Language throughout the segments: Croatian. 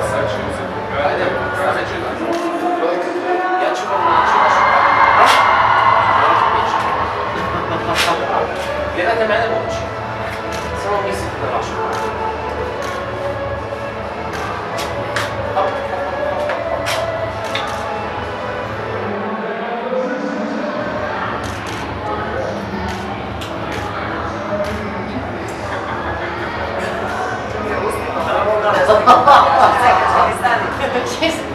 Ajde, ja ću vam naći vašu kameru. Gledajte mene u oči. Samo mislite na vašu kameru.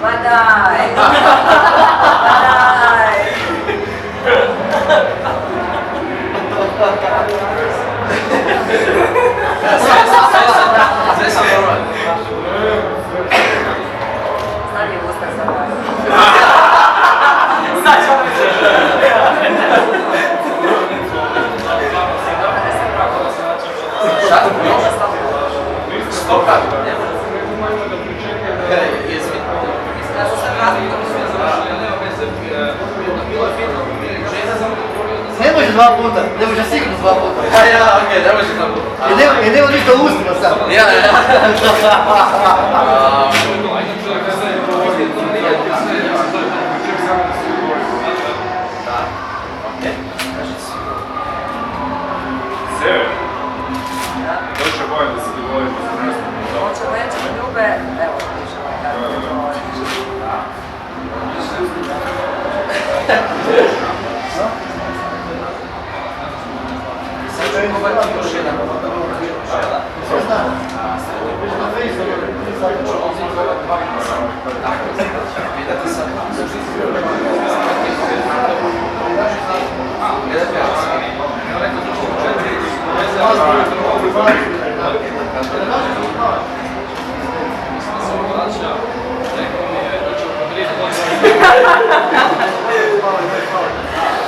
Ma daj! Ma daj! Sve sam normalno. Znam je usta za vas. Šta? Stopa? Ne može dva puta, ne može sigurno dva puta. Ja, okej, ne može dva puta. Jer nema ništa ustima sad. Ja. Sever, došao je bojan da se dogovorimo za nastavno. Hoćemo nećemo ljube, evo, pišemo kako je to. Sad ću govoriti još jedan žela. Sve znam. Vidite sad.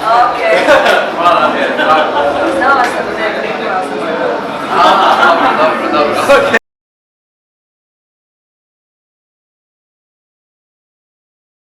Okej. Hvala, Znala